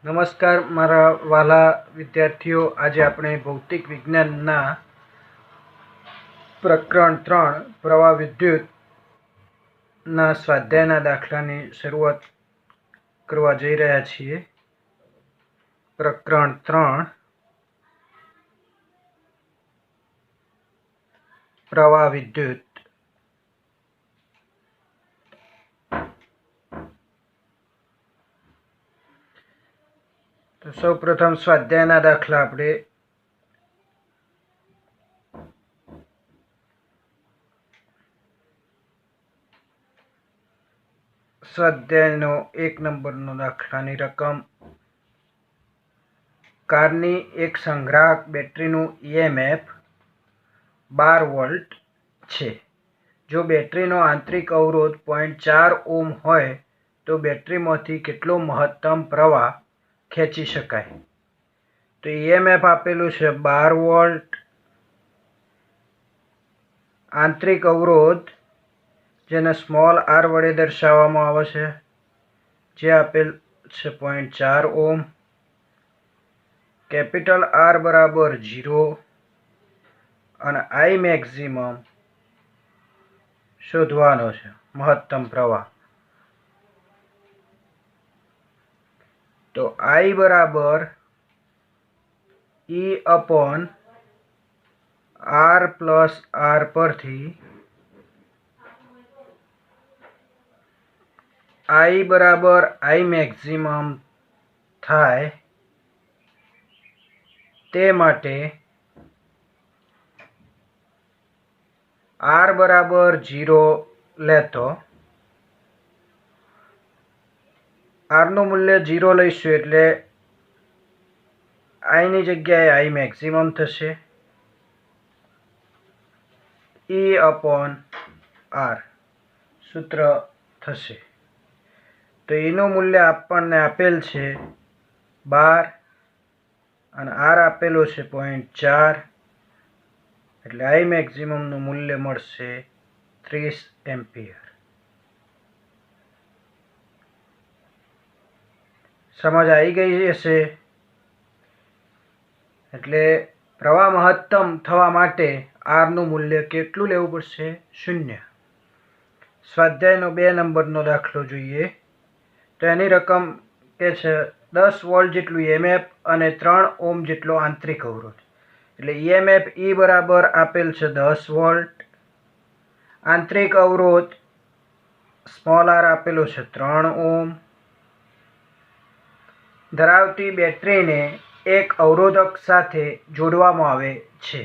નમસ્કાર મારા વાલા વિદ્યાર્થીઓ, આજે આપણે ભૌતિક વિજ્ઞાનના પ્રકરણ 3 પ્રવાહ વિદ્યુતના સ્વાધ્યાયના દાખલાની શરૂઆત કરવા જઈ રહ્યા છીએ. પ્રકરણ 3 પ્રવાહ વિદ્યુત. તો સૌપ્રથમ સ્વાધ્યાયના દાખલા આપણે સ્વાધ્યાયનો 1 નંબરનો દાખલાની રકમ. કારની એક સંગ્રાહક બેટરીનું EMF 12 વોલ્ટ છે. જો બેટરીનો આંતરિક અવરોધ 0.4 ઓહ્મ હોય તો બેટરીમાંથી કેટલો મહત્તમ પ્રવાહ ખેંચી શકાય? તો EMF આપેલું છે 12 વોલ્ટ. આંતરિક અવરોધ જેને સ્મોલ r વડે દર્શાવવામાં આવે છે, જે આપેલ છે 0.4 ઓહ્મ. કેપિટલ R બરાબર 0 અને I મેક્સિમમ શોધવાનો છે, મહત્તમ પ્રવાહ. તો I બરાબર E upon R plus R પરથી I બરાબર I મેક્સિમમ થાય તે માટે R બરાબર 0 લેતો R નું મૂલ્ય 0 લઈશું એટલે I ની જગ્યાએ I મેક્સિમમ થશે. E અપોન R સૂત્ર થશે. તો એનું મૂલ્ય આપણને આપેલ છે 12 અને R આપેલો છે 0.4, એટલે I મેક્સિમમનું મૂલ્ય મળશે 30 એમ્પિયર. સમજ આવી ગઈ હશે? એટલે પ્રવાહ મહત્તમ થવા માટે R નું મૂલ્ય કેટલું લેવું પડશે? 0. સ્વાધ્યાયનો 2 નંબરનો દાખલો જોઈએ. તો એની રકમ કે છે 10 વોલ્ટ જેટલું EMF અને 3 ઓહ્મ જેટલો આંતરિક અવરોધ. એટલે EMF E બરાબર આપેલ છે 10 વોલ્ટ. આંતરિક અવરોધ સ્મોલ r આપેલો છે 3 ઓહ્મ ધરાવતી બેટરીને એક અવરોધક સાથે જોડવામાં આવે છે.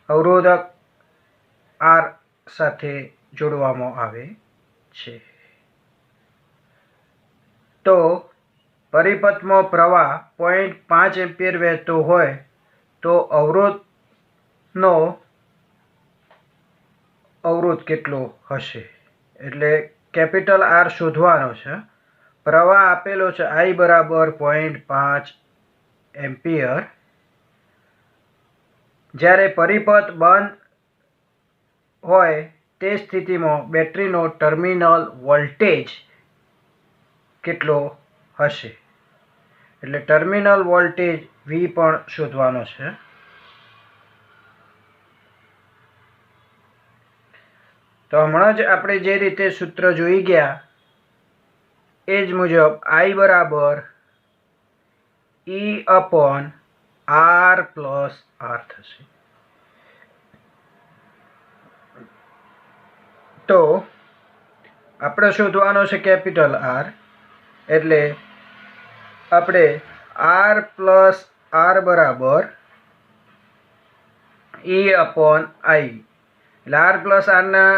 અવરોધક R સાથે જોડવામાં આવે છે. તો પરિપથમાં પ્રવાહ 0.5 એમ્પિયર વહેતો હોય તો અવરોધનો અવરોધ કેટલો હશે? એટલે કેપિટલ R શોધવાનો છે. પ્રવાહ આપેલો છે I બરાબર 0.5 એમ્પિયર. જ્યારે પરિપથ બંધ હોય તે સ્થિતિમાં બેટરીનો ટર્મિનલ વોલ્ટેજ કેટલો હશે? એટલે ટર્મિનલ વોલ્ટેજ V પણ શોધવાનો છે. તો હમણાં જ આપણે જે રીતે સૂત્ર જોઈ ગયા એ જ મુજબ I બરાબર E upon R plus R થશે. તો આપણે શોધવાનો છે કેપિટલ R, એટલે આપણે R પ્લસ R બરાબર E અપોન I. એટલે R પ્લસ Rના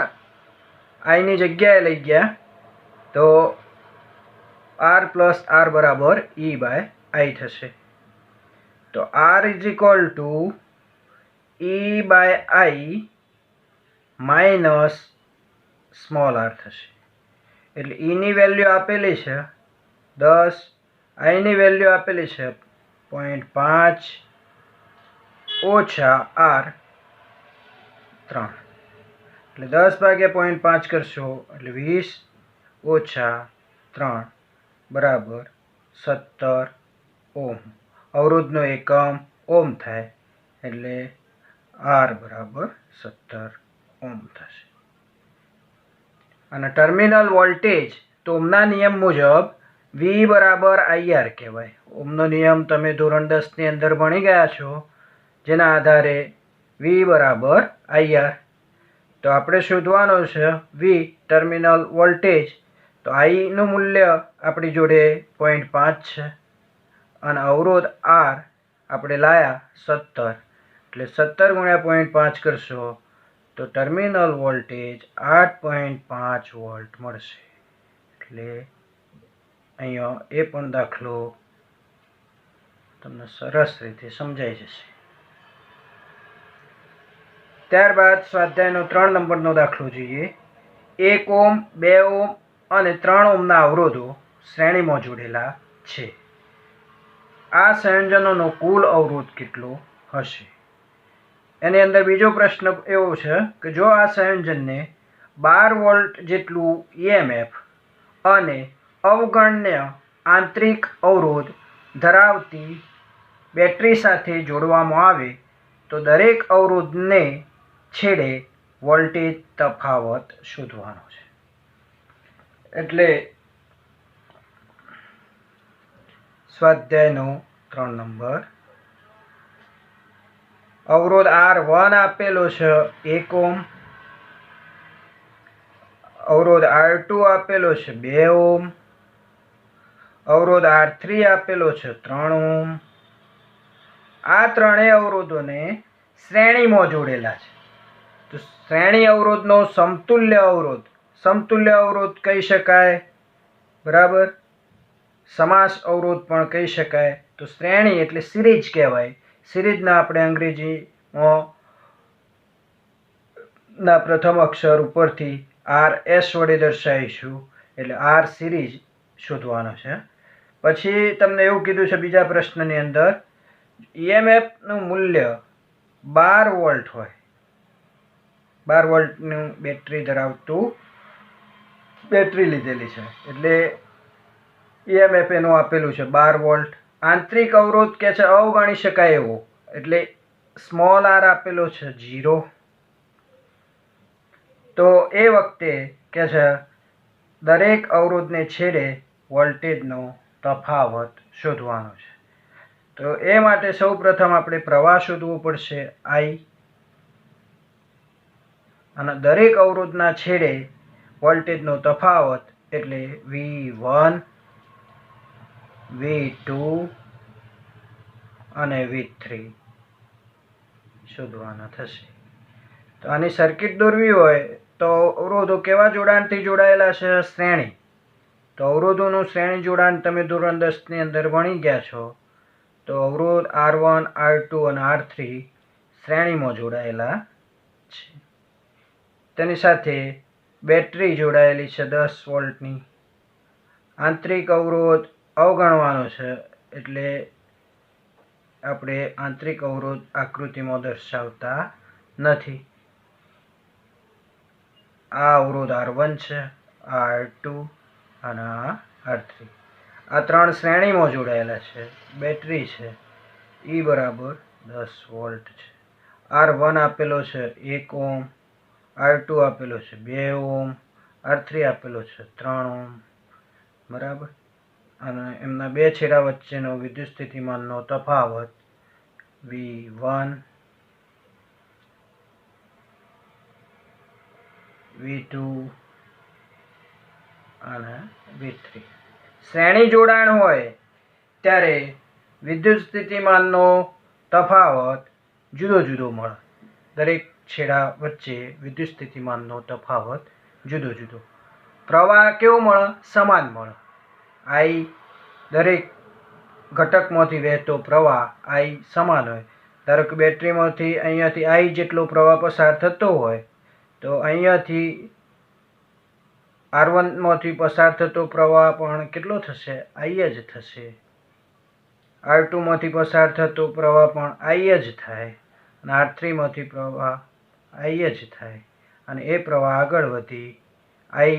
I ની જગ્યાએ લઈ ગયા તો R પ્લસ R બરાબર E બાય I થશે. તો R is equal to E by I minus small r થશે. એટલે E ની વેલ્યુ આપેલી છે 10, I ની વેલ્યુ આપેલી છે 0.5 ઓછા R 3. એટલે 10 ભાગ્યા 0.5 કરશો એટલે 20 ઓછા 3 બરાબર 17 ઓમ. અવરોધનો એકમ ઓમ થાય એટલે R બરાબર 17 ઓમ થશે. અને ટર્મિનલ વોલ્ટેજ તો ઓમના નિયમ મુજબ V બરાબર IR કહેવાય. ઓમનો નિયમ તમે ધોરણ 10ની અંદર ભણી ગયા છો, જેના આધારે V બરાબર IR. તો આપણે શોધવાનો છે V ટર્મિનલ વોલ્ટેજ. તો આઈનું મૂલ્ય આપણી જોડે 0.5 છે અને અવરોધ R આપણે લાયા 17, એટલે 17 ગુણ્યા 0.5 કરશો તો ટર્મિનલ વોલ્ટેજ 8.5 વોલ્ટ મળશે. એટલે અહીંયા એ પણ દાખલો તમને સરસ રીતે સમજાઈ જશે. ત્યારબાદ સ્વાધ્યાયનો 3 નંબરનો દાખલો જોઈએ. 1 ઓમ, 2 ઓમ અને 3 ઓમના અવરોધો શ્રેણીમાં જોડેલા છે. આ સંયોજનોનો કુલ અવરોધ કેટલો હશે? એની અંદર બીજો પ્રશ્ન એવો છે કે જો આ સંયોજનને 12 વોલ્ટ જેટલું EMF અને અવગણ્ય આંતરિક અવરોધ ધરાવતી બેટરી સાથે જોડવામાં આવે તો દરેક અવરોધને છેડે વોલ્ટેજ તફાવત શોધવાનો છે. એટલે સ્વાધ્યાયનો 3 નંબર. અવરોધ R1 આપેલો છે 1 ઓમ, અવરોધ R2 આપેલો છે 2 ઓમ, અવરોધ R3 આપેલો છે 3 ઓમ. આ ત્રણેય અવરોધોને શ્રેણીમાં જોડેલા છે. તો શ્રેણી અવરોધનો સમતુલ્ય અવરોધ કહી શકાય, બરાબર. સમાસ અવરોધ પણ કહી શકાય. તો શ્રેણી એટલે સિરીઝ કહેવાય. સિરીઝના આપણે અંગ્રેજીમાં ના પ્રથમ અક્ષર ઉપરથી RS વડે દર્શાવીશું, એટલે R સિરીઝ શોધવાનો છે. પછી તમને એવું કીધું છે બીજા પ્રશ્નની અંદર, EMF નું મૂલ્ય 12 વોલ્ટ હોય, 12 વોલ્ટનું બેટરી ધરાવતું બેટરી લીધેલી છે, એટલે EMF એનું આપેલું છે 12 વોલ્ટ. આંતરિક અવરોધ કે છે અવગણી શકાય એવો, એટલે સ્મોલ r આપેલો છે 0. તો એ વખતે કે છે દરેક અવરોધને છેડે વોલ્ટેજનો તફાવત શોધવાનો છે. તો એ માટે સૌ પ્રથમ આપણે પ્રવાહ શોધવો પડશે I, અને દરેક અવરોધના છેડે વોલ્ટેજનો તફાવત એટલે V1, V2 અને V3 શોધવાના થશે. તો આની સર્કિટ દોરવી હોય તો અવરોધો કેવા જોડાણથી જોડાયેલા છે? શ્રેણી. તો અવરોધોનું શ્રેણી જોડાણ તમે ધોરણ 10ની અંદર ભણી ગયા છો. તો અવરોધ R1, R2 અને R3 શ્રેણીમાં જોડાયેલા છે. તેની સાથે બેટરી જોડાયેલી છે 10 વોલ્ટની. આંતરિક અવરોધ અવગણવાનો છે, એટલે આપણે આંતરિક અવરોધ આકૃતિમાં દર્શાવતા નથી. આ અવરોધ R1 છે, આ R2 અને આ R3. આ ત્રણ શ્રેણીમાં જોડાયેલા છે. બેટરી છે E બરાબર 10 વોલ્ટ છે. R1 આપેલો છે 1 ઓમ, R2 આપેલો છે 2 ઓમ, R3 આપેલો છે 3 ઓમ, બરાબર. અને એમના બે છેડા વચ્ચેનો વિદ્યુત સ્થિતિમાનનો તફાવત V1, V2 અને V3. શ્રેણી જોડાણ હોય ત્યારે વિદ્યુત સ્થિતિમાનનો તફાવત જુદો જુદો મળે. દરેક છેડા વચ્ચે વિદ્યુત સ્થિતિમાનનો તફાવત જુદો જુદો. પ્રવાહ કેવો મળે? સમાન મળે. I દરેક ઘટકમાંથી વહેતો પ્રવાહ I સમાન હોય. ધારો કે બેટરીમાંથી અહીંયાથી I જેટલો પ્રવાહ પસાર થતો હોય તો અહીંયાથી R1 માંથી પસાર થતો પ્રવાહ પણ કેટલો થશે? I જ થશે. R2 માંથી પસાર થતો પ્રવાહ પણ I જ થાય, અને R3 માંથી પ્રવાહ I જ થાય. અને એ પ્રવાહ આગળ વધી I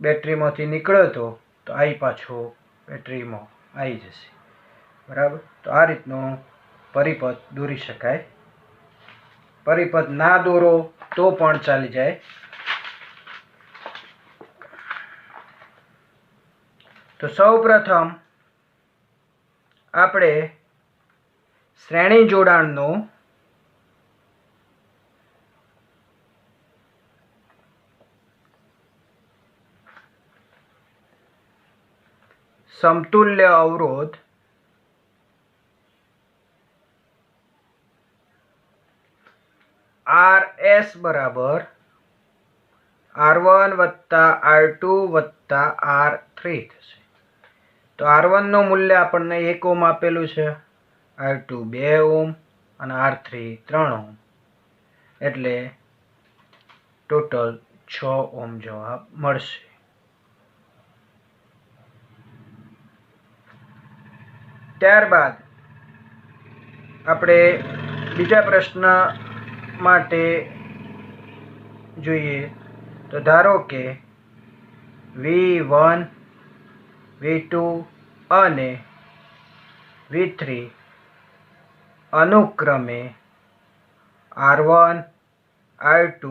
બેટરીમાંથી નીકળ્યો તો I પાછો બેટરીમાં આવી જશે. બરાબર. તો આ રીતનું પરિપથ દોરી શકાય. પરિપથ ના દોરો તો પણ ચાલી જાય. તો સૌ પ્રથમ આપણે શ્રેણી જોડાણનો સમતુલ્ય અવરોધ RS બરાબર R1 વત્તા R2 વત્તા R3 થશે. તો R1 નું મૂલ્ય આપણને 1 ઓમ આપેલું છે, R2 2 ઓમ અને R3 3 ઓમ, એટલે ટોટલ 6 ઓમ જવાબ મળશે. ત્યારબાદ આપણે બીજા પ્રશ્ન માટે જોઈએ. તો ધારો કે V1 V2 અને V3 અનુક્રમે R1 R2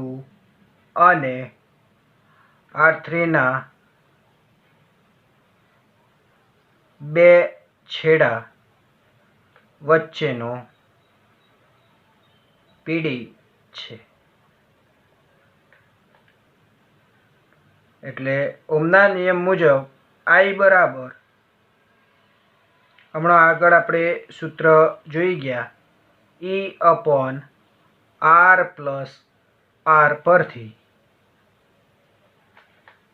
અને R3 ના બે છેડા વચ્ચેનો PD છે. એટલે ઓમના નિયમ મુજબ I બરાબર, હમણાં આગળ આપણે સૂત્ર જોઈ ગયા, E/R પ્લસ R પરથી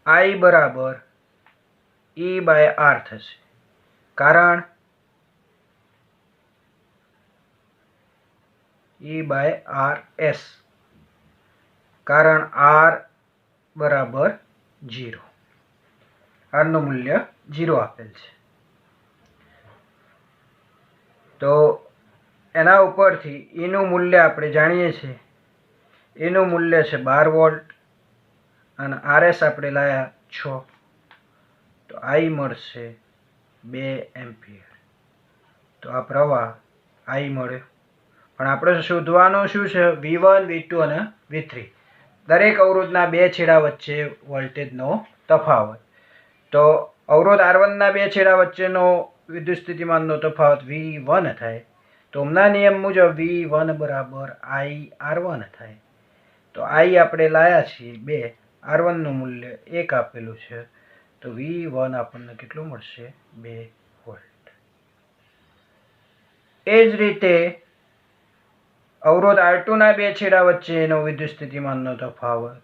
I બરાબર E/R થશે. કારણ E/RS, કારણ R બરાબર 0, R નું મૂલ્ય 0 આપેલ છે. તો એના ઉપરથી E નું મૂલ્ય આપણે જાણીએ છીએ, E નું મૂલ્ય છે 12 વોલ્ટ અને RS આપણે લાયા 6, તો I મળશે 2 એમ્પિયર. તો આ પ્રવાહ I મળ્યો. પણ આપણે શોધવાનું શું છે? V1 V2 અને V3, દરેક અવરોધના બે છેડા વચ્ચે વોલ્ટેજનો તફાવત. તો અવરોધ R1 ના બે છેડા વચ્ચેનો વિદ્યુત સ્થિતિમાનનો તફાવત V1 થાય. તો ઓમના નિયમ મુજબ V1 બરાબર I R1 થાય. તો I આપણે લાયા છીએ 2, R1 નું મૂલ્ય 1 આપેલું છે, તો V1 આપણને કેટલું મળશે? 2 વોલ્ટ. એ જ રીતે અવરોધ R2 ના બે છેડા વચ્ચેનો વિદ્યુત સ્થિતિમાનનો તફાવત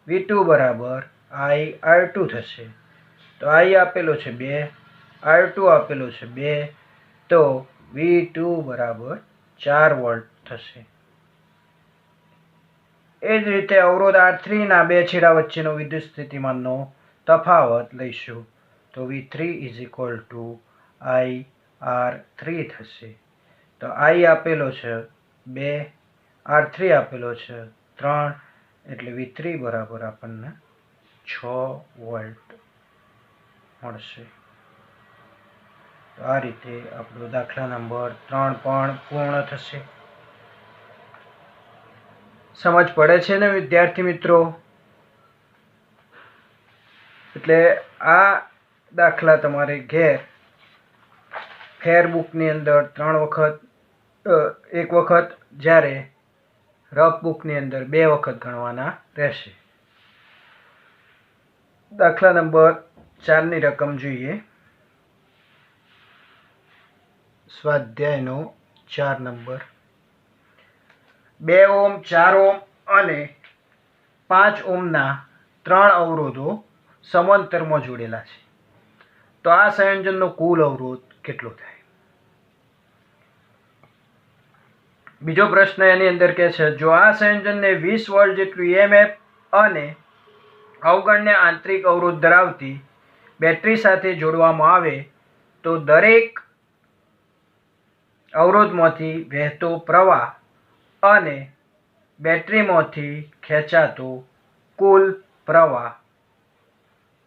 V2 બરાબર I R2 થશે. તો I આપેલો છે 2, R2 આપેલો છે 2, તો V2 બરાબર 4 વોલ્ટ થશે. એ જ રીતે અવરોધ R3 ના બે છેડા વચ્ચેનો વિદ્યુત સ્થિતિમાનનો તફાવત લઈશું, તો V3 I R3 થશે. તો I આપેલો છે 2, R3 આપેલો છે 3, એટલે V3 બરાબર આપણને 6 વોલ્ટ મળશે. તો આ રીતે આપણો દાખલા નંબર 3 પણ પૂર્ણ થશે. સમજ પડે છે ને વિદ્યાર્થી મિત્રો? એટલે આ દાખલા તમારે ઘેર ફેરબુકની અંદર 3 વખત, એક વખત, જ્યારે રફ બુકની અંદર 2 વખત ગણવાના રહેશે. દાખલા નંબર 4 ની રકમ જોઈએ. સ્વાધ્યાયનો 4 નંબર. 2 ઓમ, 4 ઓમ અને 5 ઓમના 3 અવરોધો સમાંતરમાં જોડેલા છે. તો આ સંયોજનનો કુલ અવરોધ કેટલો થાય? બીજો પ્રશ્ન એની અંદર કહે છે, જો આ સંયોજનને 20 વોલ્ટ જેટલું EMF અને અવગણ્ય આંતરિક અવરોધ ધરાવતી બેટરી સાથે જોડવામાં આવે તો દરેક અવરોધમાંથી વહેતો પ્રવાહ અને બેટરીમાંથી ખેંચાતો કુલ પ્રવાહ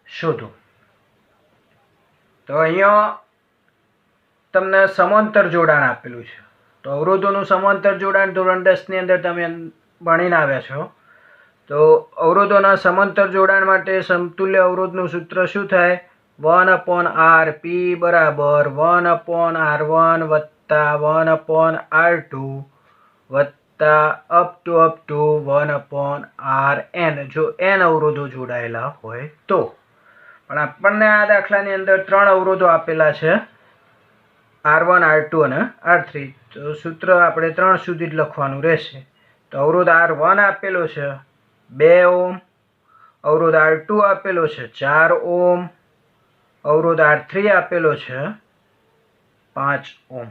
શોધો. તો અહીંયા તમને સમાંતર જોડાણ આપેલું છે. તો અવરોધોનું સમાંતર જોડાણ ધોરણ 10 ની અંદર તમે ભણીને આવ્યા છો. તો અવરોધોના સમાંતર જોડાણ માટે સમતુલ્ય અવરોધનું સૂત્ર શું થાય? 1/r p બરાબર 1/r1 વત્તા 1/r2 વત્તા અપ ટુ 1/rn, જો n અવરોધો જોડાયેલા હોય તો. પણ આપણને આ દાખલાની અંદર 3 અવરોધો આપેલા છે, R1 R2 અને R3. તો સૂત્ર આપણે 3 સુધી જ લખવાનું રહેશે. તો અવરોધ R1 આપેલો છે 2 ઓહ્મ, અવરોધ R2 આપેલો છે 4 ઓહ્મ, અવરોધ R3 આપેલો છે 5 ઓહ્મ.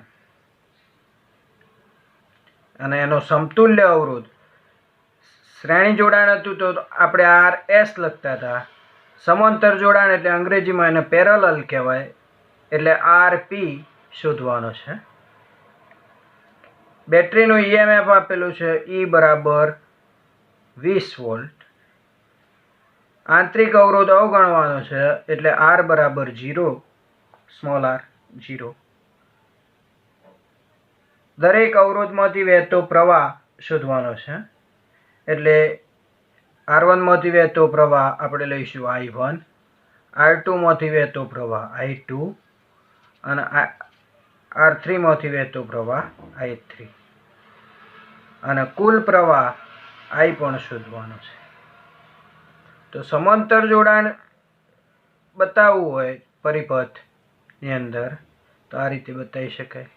અને એનો સમતુલ્ય અવરોધ શ્રેણી જોડાણ હતું તો આપણે RS લખતા હતા. સમાંતર જોડાણ એટલે અંગ્રેજીમાં એને પેરેલલ કહેવાય, એટલે RP શોધવાનો છે. બેટરીનું EMF આપેલું છે E બરાબર 20 વોલ્ટ. આંતરિક અવરોધ અવગણવાનો છે એટલે R બરાબર 0, સ્મોલ r 0. દરેક અવરોધમાંથી વહેતો પ્રવાહ શોધવાનો છે, એટલે R1 માંથી વહેતો પ્રવાહ આપણે લઈશું I1, R2 માંથી વહેતો પ્રવાહ I2 અને R3 માંથી વહેતો પ્રવાહ I3, અને કુલ પ્રવાહ I પણ શોધવાનો છે. તો સમાંતર જોડાણ બતાવવું હોય પરિપથની અંદર તો આ રીતે બતાવી શકાય.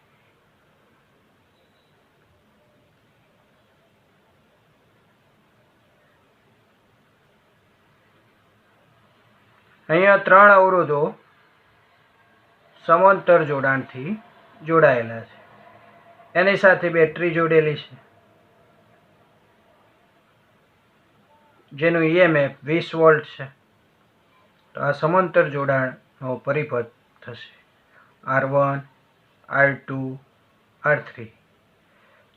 અહીંયા 3 અવરોધો સમાંતર જોડાણથી જોડાયેલા છે. એની સાથે બેટરી જોડેલી છે જેનું EMF 20 વોલ્ટ છે. તો આ સમાંતર જોડાણનો પરિપથ થશે R1 R2 R3.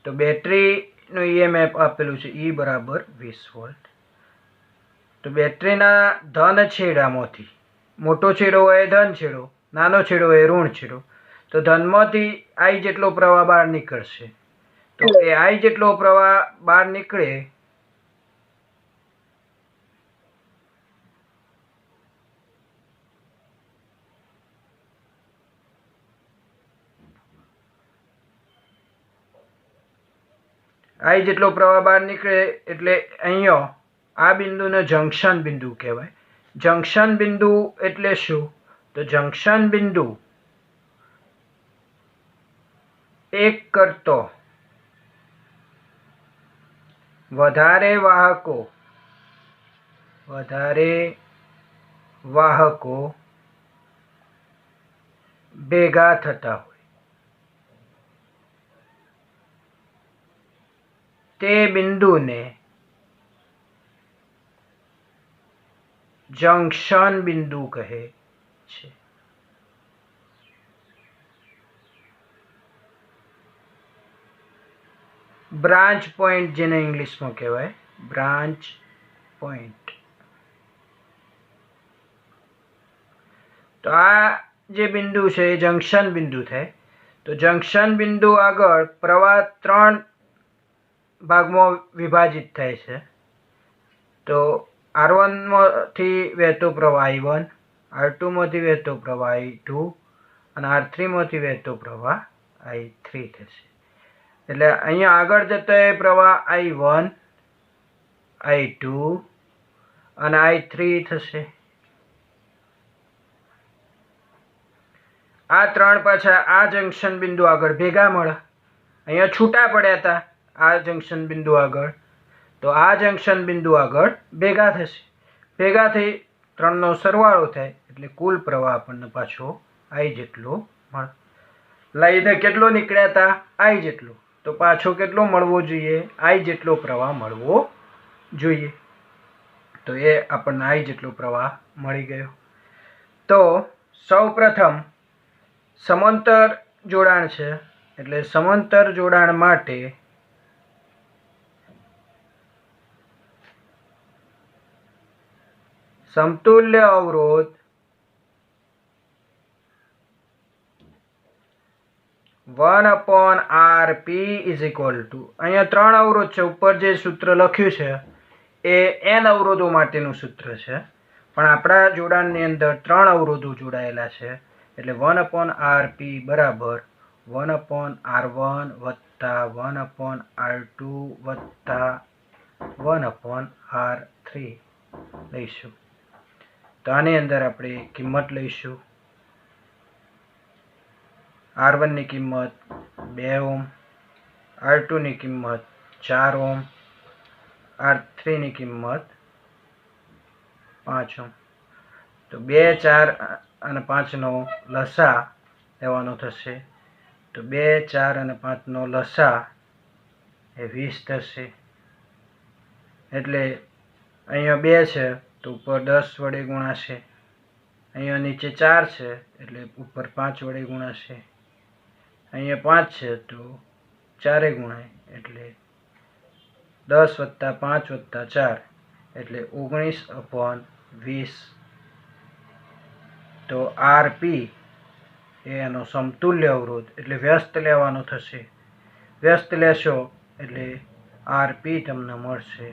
તો બેટરીનું EMF આપેલું છે E બરાબર 20 વોલ્ટ. તો બેટરીના ધન છેડામાંથી, મોટો છેડો હોય ધન છેડો, નાનો છેડો હોય ઋણ છેડો, તો ધનમાંથી I જેટલો પ્રવાહ બહાર નીકળશે. તો એ I જેટલો પ્રવાહ બહાર નીકળે I જેટલો પ્રવાહ બહાર નીકળે એટલે અહીંયા આ બિંદુને જંકશન બિંદુ કહેવાય. જંકશન બિંદુ એટલે શું? તો જંકશન બિંદુ એક કરતો વધારે વાહકો ભેગા થતા હોય તે બિંદુને જંકશન બિંદુ કહે છે. બ્રાન્ચ પોઈન્ટ જેને ઇંગ્લિશમાં કહેવાય, બ્રાન્ચ પોઈન્ટ. તો આ જે બિંદુ છે એ જંકશન બિંદુ થાય. તો જંકશન બિંદુ આગળ પ્રવાહ 3 ભાગમાં વિભાજિત થાય છે. તો R1 માંથી વહેતો પ્રવાહ I1, R2 માંથી વહેતો પ્રવાહ I2 અને R3 માંથી વહેતો પ્રવાહ I3 થશે. એટલે અહીંયા આગળ જતો એ પ્રવાહ I1, I2 અને I3 થશે. આ 3 પાછા આ જંકશન બિંદુ આગળ ભેગા મળે. અહીંયા છૂટા પડ્યા હતા આ જંકશન બિંદુ આગળ, તો આ જંકશન બિંદુ આગળ ભેગા થશે. ભેગા થઈ 3નો સરવાળો થાય એટલે કુલ પ્રવાહ આપણને પાછો I જેટલો મળે. લઈને કેટલો નીકળ્યા હતા? I જેટલો. તો પાછો કેટલો મળવો જોઈએ? I જેટલો પ્રવાહ મળવો જોઈએ. તો એ આપણને I જેટલો પ્રવાહ મળી ગયો. તો સૌ પ્રથમ સમાંતર જોડાણ છે એટલે સમાંતર જોડાણ માટે સમતુલ્ય અવરોધ 1/RP ઇઝ ઇક્વલ ટુ, અહીંયા 3 અવરોધ છે. ઉપર જે સૂત્ર લખ્યું છે એ n અવરોધો માટેનું સૂત્ર છે, પણ આપણા જોડાણની અંદર 3 અવરોધો જોડાયેલા છે. એટલે 1/RP બરાબર 1/R1 વત્તા 1/R2 વત્તા 1/R3 લઈશું. તો આની અંદર આપણે કિંમત લઈશું. R1 ની કિંમત 2 ઓહ્મ, R2 ની કિંમત 4 ઓહ્મ, R3 ની કિંમત 5 ઓહ્મ. તો 2, 4 અને 5 નો લસા લેવાનો થશે. તો 2, 4 અને 5 નો લસા એ 20 થશે. એટલે અહીંયા 2 છે તો ઉપર 10 વડે ગુણાશે. અહીંયા નીચે 4 છે એટલે ઉપર 5 વડે ગુણાશે. અહીંયા 5 છે તો 4 ગુણાય એટલે 10 વત્તા 5 વત્તા 4 એટલે 19/20. તો RP એનો સમતુલ્ય અવરોધ એટલે વ્યસ્ત લેવાનો થશે. વ્યસ્ત લેશો એટલે RP તમને મળશે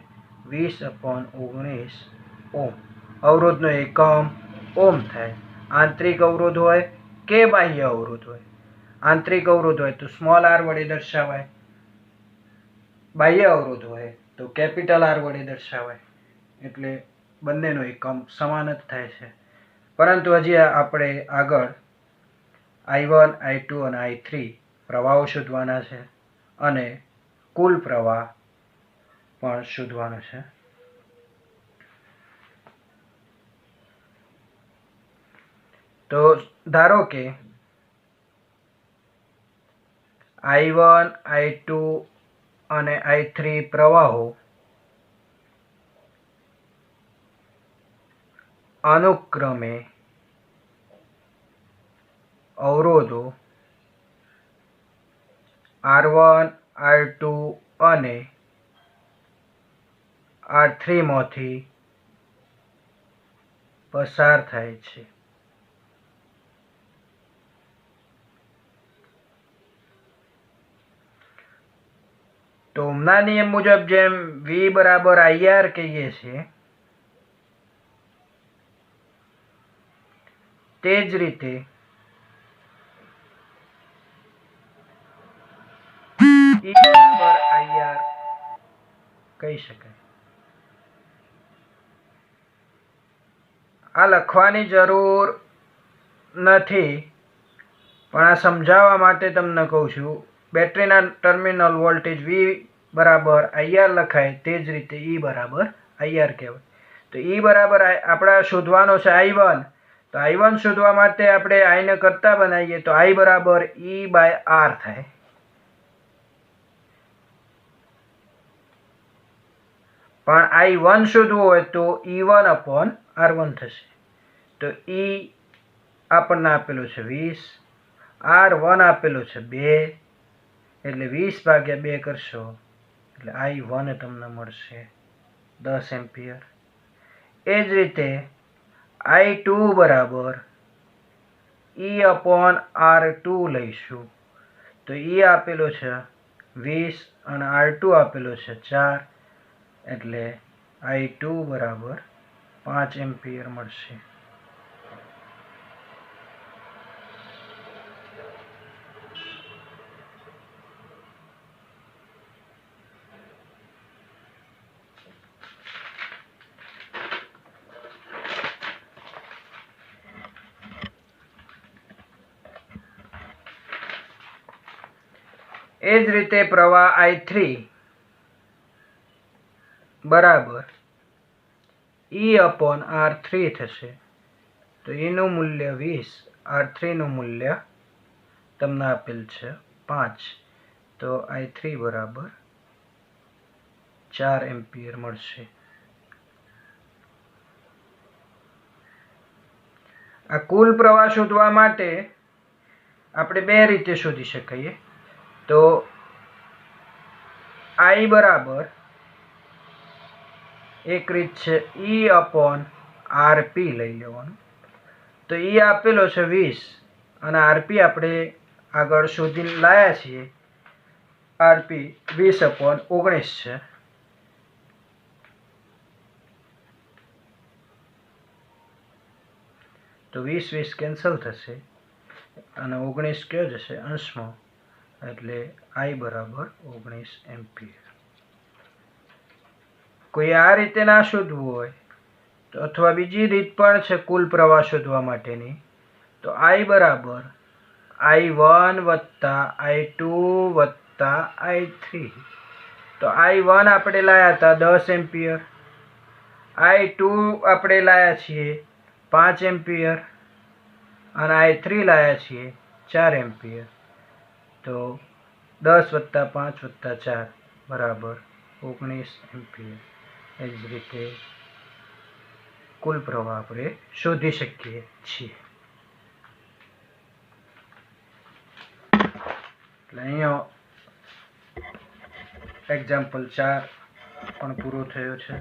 20/19 ઓહ્મ. અવરોધનો એકમ ઓહ્મ થાય. આંતરિક અવરોધ હોય કે બાહ્ય અવરોધ હોય. આંતરિક અવરોધ હોય તો સ્મોલ r વડે દર્શાવાય, બાહ્ય અવરોધ હોય તો કેપિટલ R વડે દર્શાવાય. એટલે બંનેનો એકમ સમાન જ થાય છે. પરંતુ હજી આપણે આગળ I1, I2 અને I3 પ્રવાહો શોધવાના છે અને કુલ પ્રવાહ પણ શોધવાનો છે. તો ધારો કે I1, I2 અને I3 પ્રવાહો અનુક્રમે અવરોધો R1, R2 અને R3 માંથી પસાર થાય છે. તો ઓહ્મના નિયમ મુજબ જેમ V બરાબર IR કહીએ છીએ તે જ રીતે E બરાબર IR કહી શકાય. આ લખવાની જરૂર નથી, પણ આ સમજાવવા માટે તમને કહું છું. બેટરીના ટર્મિનલ વોલ્ટેજ V બરાબર IR લખાય તે જ રીતે E બરાબર IR કહેવાય. તો E બરાબર આપણા શોધવાનો છે I1. તો I1 શોધવા માટે આપણે I ને કરતા બનાવીએ તો I બરાબર E/R થાય. પણ I1 શોધવું હોય તો E1/R1 થશે. તો E આપણને આપેલો છે 20, R1 આપેલો છે 2, એટલે 20/2 કરશો એટલે I1 તમને મળશે 10 એમ્પિયર. એ જ રીતે I2 બરાબર E/R2 લઈશું. તો E આપેલો છે 20 અને R2 આપેલો છે 4, એટલે I2 બરાબર 5 એમ્પિયર મળશે. એ જ રીતે પ્રવાહ I3 બરાબર E/R3 થશે. તો એનું મૂલ્ય 20, R3 નું મૂલ્ય તમને આપેલ છે 5. તો I3 બરાબર 4 એમ્પિયર મળશે. આ કુલ પ્રવાહ શોધવા માટે આપણે બે રીતે શોધી શકીએ. તો I બરાબર એક રીત છે E/RP લઈ લેવાનું. તો E આપેલો છે 20 અને RP આપણે આગળ શોધી લાયા છીએ આરપી 20/19 છે. તો 20 કેન્સલ થશે અને 19 કયો જશે અંશમાં, એટલે I બરાબર 19 એમ્પિયર. કોઈ આ રીતે ના શોધવું હોય તો અથવા બીજી રીત પણ છે કુલ પ્રવાહ શોધવા માટેની. તો I બરાબર I1 વત્તા I2 વત્તા I3. તો I1 આપણે લાયા હતા 10 એમ્પિયર, I2 આપણે લાયા છીએ 5 એમ્પિયર અને I3 લાયા છીએ 4 એમ્પિયર. તો 10 વત્તા 5 વત્તા 4 બરાબર 19 એમ્પિયર. એ જ રીતે કુલ પ્રવાહ આપણે શોધી શકીએ છીએ. એટલે અહીંયા એક્ઝામ્પલ 4 પણ પૂરો થયો છે.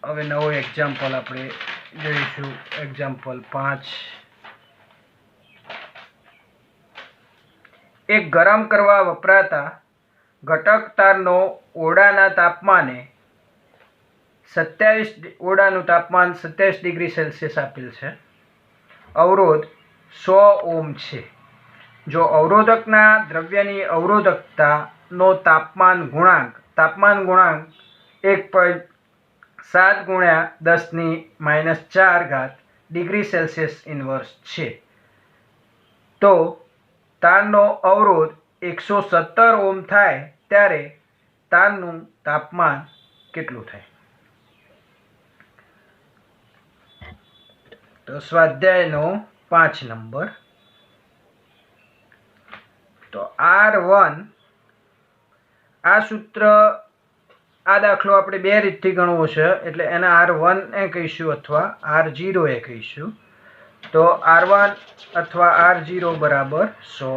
હવે નવો એક્ઝામ્પલ આપણે જોઈશું, એક્ઝામ્પલ 5. એક ગરમ કરવા વપરાતા ઘટક તારનો ઓરડાના તાપમાને 27 ઓરડાનું તાપમાન 27 ડિગ્રી સેલ્સિયસ આપેલ છે. અવરોધ 100 ઓહ્મ છે. જો અવરોધકના દ્રવ્યની અવરોધકતાનો તાપમાન ગુણાંક 1.7 ગુણ્યા 10⁻⁴ ડિગ્રી સેલ્સિયસ ઇન્વર્સ છે, તો તારનો અવરોધ 117 ઓહ્મ થાય ત્યારે તારનું તાપમાન કેટલું થાય? તો સ્વાધ્યાયનો 5 નંબર. તો R1 આ સૂત્ર, આ દાખલો આપણે બે રીતથી ગણવો છે, એટલે એને R1 એ કહીશું અથવા R0 એ કહીશું. તો R1 અથવા R0 બરાબર 100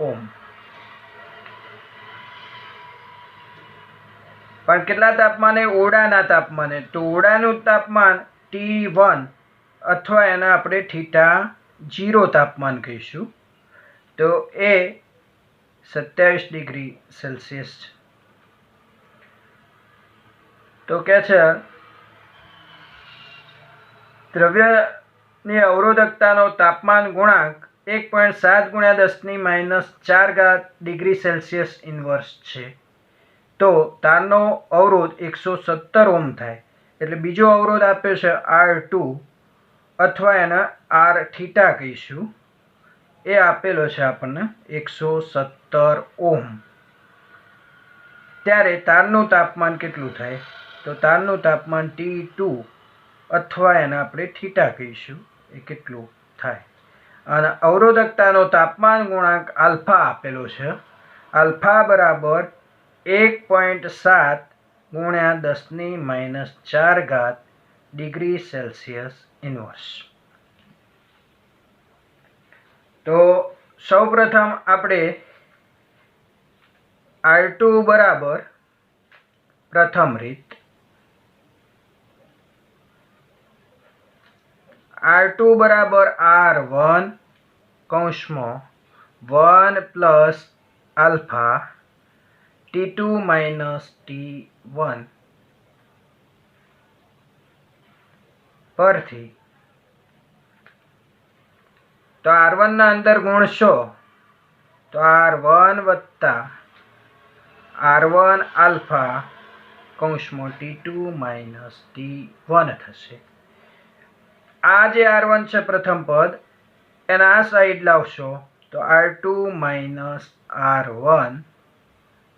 ઓહ્મ. પણ કેટલા તાપમાને? ઓરડાના તાપમાને. તો ઓરડાનું તાપમાન T1 અથવા એને આપણે θ0 તાપમાન કહીશું. તો એ 27 ડિગ્રી સેલ્સિયસ છે. તો કે છે દ્રવ્યની અવરોધકતાનો તાપમાન ગુણાંક 1.7 ગુણ્યા 10⁻⁴ ડિગ્રી સેલ્સિયસ ઇન્વર્સ છે, તો તારનો અવરોધ 117 ઓહ્મ થાય. એટલે બીજો અવરોધ આપ્યો છે R2 અથવા એને Rθ કહીશું. એ આપેલો છે આપણને 117 ઓહ્મ. ત્યારે તારનું તાપમાન કેટલું થાય? તો તારનું તાપમાન T2 અથવા એને આપણે θ કહીશું. એ કેટલું થાય? અને અવરોધકતાનો તાપમાન ગુણાંક આલ્ફા આપેલો છે. આલ્ફા બરાબર 1.7 ગુણ્યા 10⁻⁴ ડિગ્રી સેલ્સિયસ ઇન્વર્સ. તો સૌપ્રથમ આપણે R2 બરાબર પ્રથમ રીત, R2 બરાબર R1 કૌંસમાં 1 plus alpha T2 minus T1 પરથી. તો R1 ના અંદર ગુણશો તો R1 વત્તા R1 આલ્ફા કૌંસમાં T2 માઇનસ T1 થશે. આ જે R1 છે પ્રથમ પદ, એને આ સાઈડ લાવશો તો R2 માઇનસ R1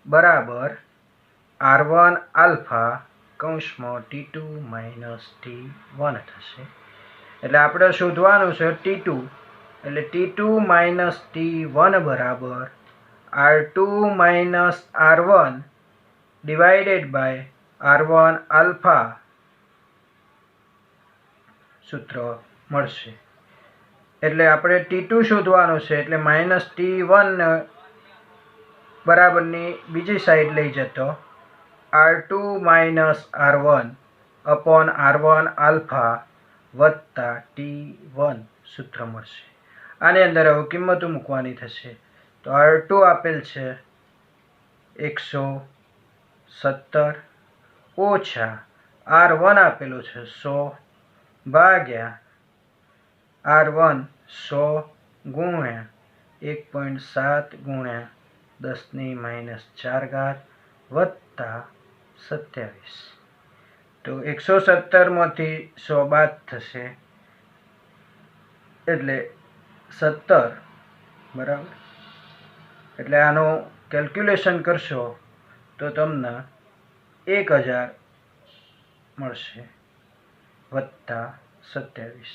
બરાબર R1 આલ્ફા કૌંસમાં T2 માઇનસ T1 થશે. એટલે આપણે શોધવાનું છે T2, એટલે T2 માઇનસ T1 બરાબર R2 minus R1 divided by R1 alpha સૂત્ર મળશે. એટલે આપણે T2 શોધવાનું છે, એટલે માઇનસ T1 બરાબરની બીજી સાઈડ લઈ જતો R2 minus R1 upon R1 alpha વત્તા T1 સૂત્ર મળશે. આની અંદર હવે કિંમતો મૂકવાની થશે. તો R2 આપેલ છે 117 ઓછા R1 આપેલું છે 100 ભાગ્યા R1 100 ગુણ્યા 1.7 ગુણ્યા 10⁻⁴ વત્તા 27. તો 117 માંથી 100 બાદ થશે એટલે 17 બરાબર. એટલે આનું કેલ્ક્યુલેશન કરશો તો તમને 1000 મળશે વત્તા 27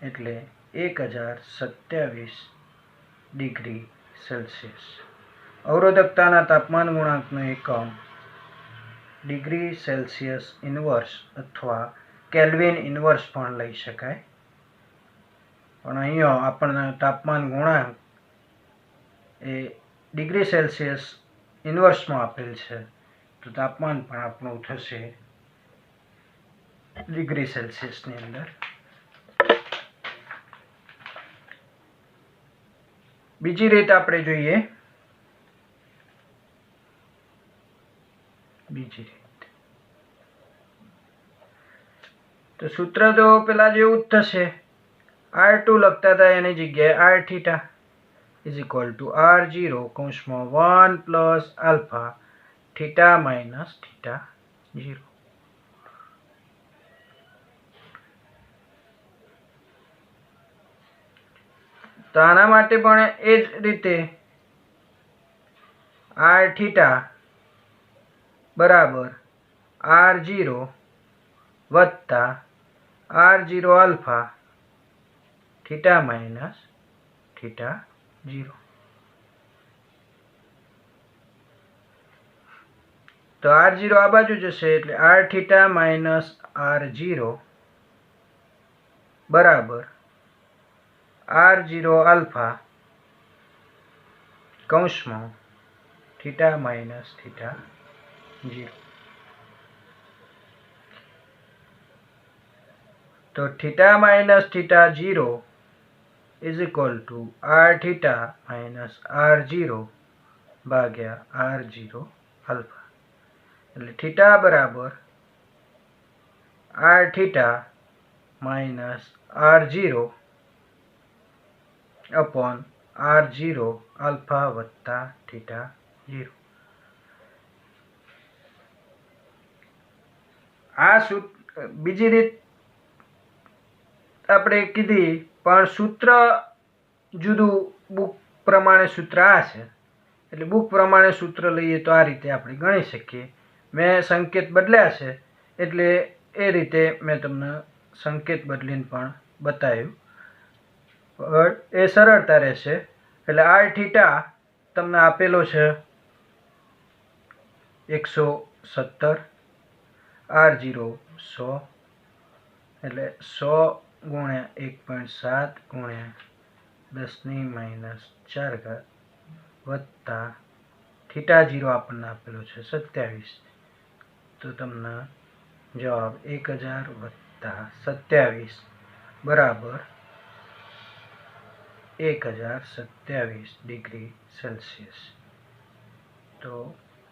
એટલે 1027 ડિગ્રી સેલ્સિયસ. અવરોધકતાના તાપમાન ગુણાંકનો એકમ ડિગ્રી સેલ્સિયસ ઇન્વર્સ અથવા કેલ્વિન ઇન્વર્સ પણ લઈ શકાય. પણ અહીંયા આપણને તાપમાન ગુણાંક એ ડિગ્રી સેલ્સિયસ ઇન્વર્સમાં આપેલ છે, તો તાપમાન પણ આપણું થશે ડિગ્રી સેલ્સિયસની અંદર. બીજી રીત આપણે જોઈએ. બીજી રીત તો સૂત્ર તો પેલા જેવું જ થશે. R2 લખતા હતા એની જગ્યાએ R theta is equal two R0 કૌંસમાં 1 plus alpha theta minus theta 0. તો આના માટે પણ એ જ રીતે R થીટા બરાબર R0 વત્તા R0 alpha theta minus theta 0. તો R0 આ બાજુ જશે એટલે R થીટા માઇનસ R0 બરાબર R0 આલ્ફા કૌંસમાં થીટા માઇનસ થીટા 0. તો theta minus theta 0 is equal two R theta minus R0 ભાગ્યા R0 આલ્ફા. એટલે થીટા બરાબર R theta minus R0 upon R0 alpha વત્તા થીટા 0. આ બીજી રીત આપણે કીધી, પણ સૂત્ર જુદું. બુક પ્રમાણે સૂત્ર આ છે એટલે બુક પ્રમાણે સૂત્ર લઈએ તો આ રીતે આપણે ગણી શકીએ. મેં સંકેત બદલ્યા છે એટલે એ રીતે મેં તમને સંકેત બદલીને પણ બતાવ્યું. એ સરળતા રહેશે. એટલે R થીટા તમને આપેલો છે 117, R0 100 એટલે 100 ગુણ્યા 1.7 ગુણ્યા 10⁻⁴ વત્તા થીટા 0 આપણને આપેલો છે 27. તો તમને જવાબ 1000 વત્તા 27 બરાબર 1027 ડિગ્રી સેલ્સિયસ. તો